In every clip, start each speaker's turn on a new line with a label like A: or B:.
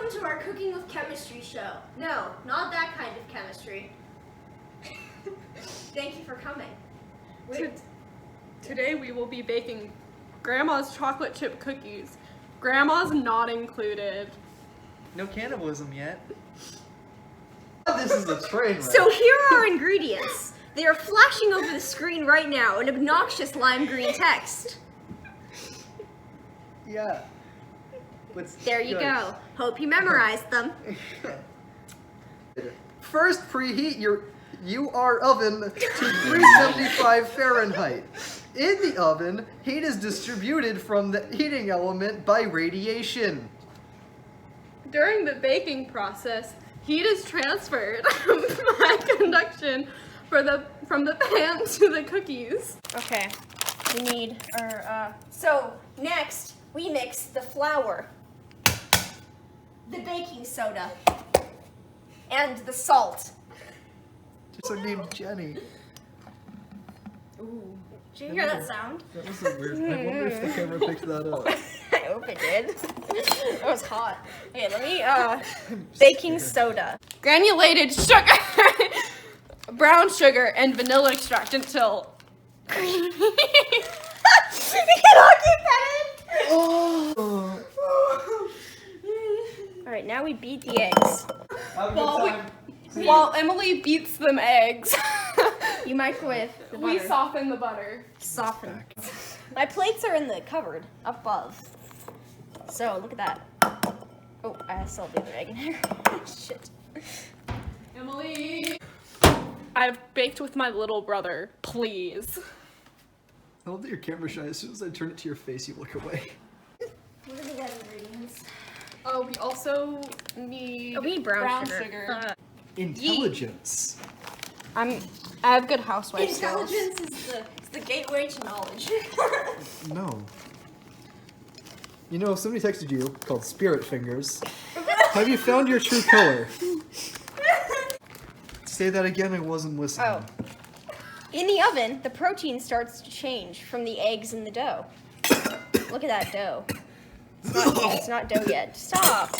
A: Welcome to our Cooking with Chemistry show. No, not that kind of chemistry. Thank you for coming.
B: Today we will be baking Grandma's chocolate chip cookies. Grandma's not included.
C: No cannibalism yet. This is a train wreck.
A: So here are our ingredients. They are flashing over the screen right now in obnoxious lime green text.
C: Yeah.
A: There you go. Hope you memorized them.
C: First, preheat your UR oven to 375 Fahrenheit. In the oven, heat is distributed from the heating element by radiation.
B: During the baking process, heat is transferred by conduction from the pan to the cookies.
A: Okay, we need our, so next we mix the flour, the baking soda, and the salt.
C: Just like named Jenny.
A: Ooh. Did you hear that sound?
C: That was so weird. I wonder if the camera picked that up.
A: I hope it did. It was hot. Okay, let me, baking soda.
B: Granulated sugar, brown sugar, and vanilla extract until
A: We cannot keep that in!
C: Oh.
A: Alright, now we beat the eggs.
B: while Emily beats them eggs.
A: You microwave the butter.
B: We soften the butter.
A: Soften. My plates are in the cupboard above. So look at that. Oh, I still have the other egg in here. Shit.
B: Emily! I've baked with my little brother. Please.
C: I love that you're camera shy. As soon as I turn it to your face, you look away.
A: What are the other ingredients?
B: Oh, we also need,
A: we need brown sugar.
C: Intelligence.
A: I have good housewife skills. Intelligence is the gateway to knowledge.
C: No. You know, somebody texted you called Spirit Fingers. Have you found your true color? Say that again, I wasn't listening.
A: Oh. In the oven, the protein starts to change from the eggs in the dough. Look at that dough. It's not dough yet. Stop.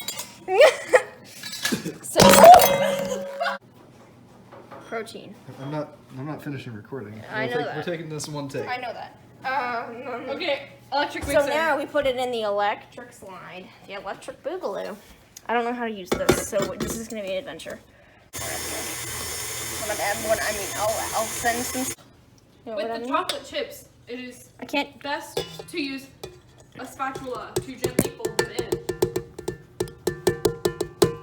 A: Protein.
C: I'm not finishing recording.
A: I know that.
C: We're taking this one take.
A: I know that.
B: Okay, electric mixer.
A: So now we put it in the electric slide, the electric boogaloo. I don't know how to use this, so this is going to be an adventure. I'll send some. You know
B: With
A: what I
B: the
A: mean?
B: chocolate chips, it is
A: I can't.
B: best to use a spatula to gently fold them in.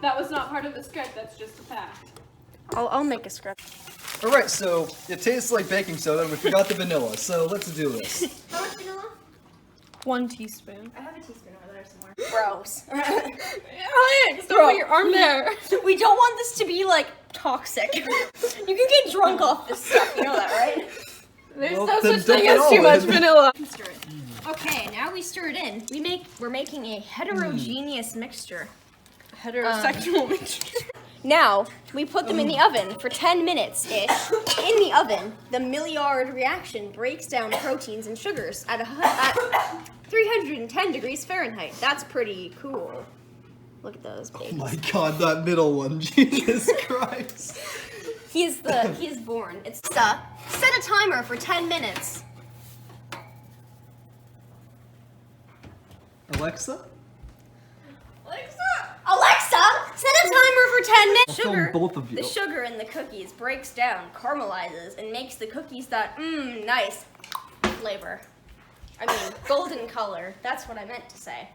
B: That was not part of the script, that's just a fact.
A: I'll make a script.
C: Alright, so it tastes like baking soda and we forgot the vanilla, so let's do this.
A: How much vanilla?
B: 1 teaspoon.
A: I have a teaspoon over there somewhere. Gross.
B: Alex, don't put your arm there.
A: We don't want this to be like toxic. You can get drunk off this stuff, you know that, right?
B: There's
C: Well,
B: no
C: then
B: such thing
C: dump it
B: as too
C: all
B: much
C: in.
B: vanilla.
A: Stir it. Okay, now we stir it in. We're making a heterogeneous mixture.
B: Heterosexual mixture.
A: Now, we put them in the oven for 10 minutes-ish. In the oven, the Maillard reaction breaks down proteins and sugars at 310 degrees Fahrenheit. That's pretty cool. Look at those babies.
C: Oh my god, that middle one, Jesus Christ.
A: He is born. It's set a timer for 10 minutes.
C: Alexa?
A: Alexa, set a timer for 10 minutes.
C: I'll film both of you.
A: The sugar in the cookies breaks down, caramelizes, and makes the cookies that nice flavor. I mean, golden color. That's what I meant to say.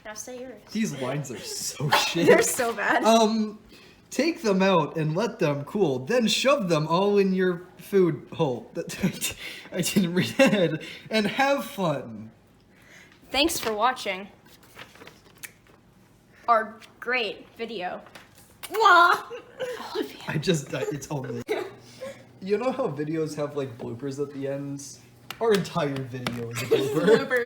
A: Now say yours.
C: These lines are so shit.
A: They're so bad.
C: Take them out and let them cool, then shove them all in your food hole. I didn't read ahead. And have fun.
A: Thanks for watching our great video.
C: It's only. You know how videos have like bloopers at the ends? Our entire video is a blooper.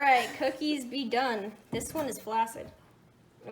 A: Alright, cookies be done. This one is flaccid.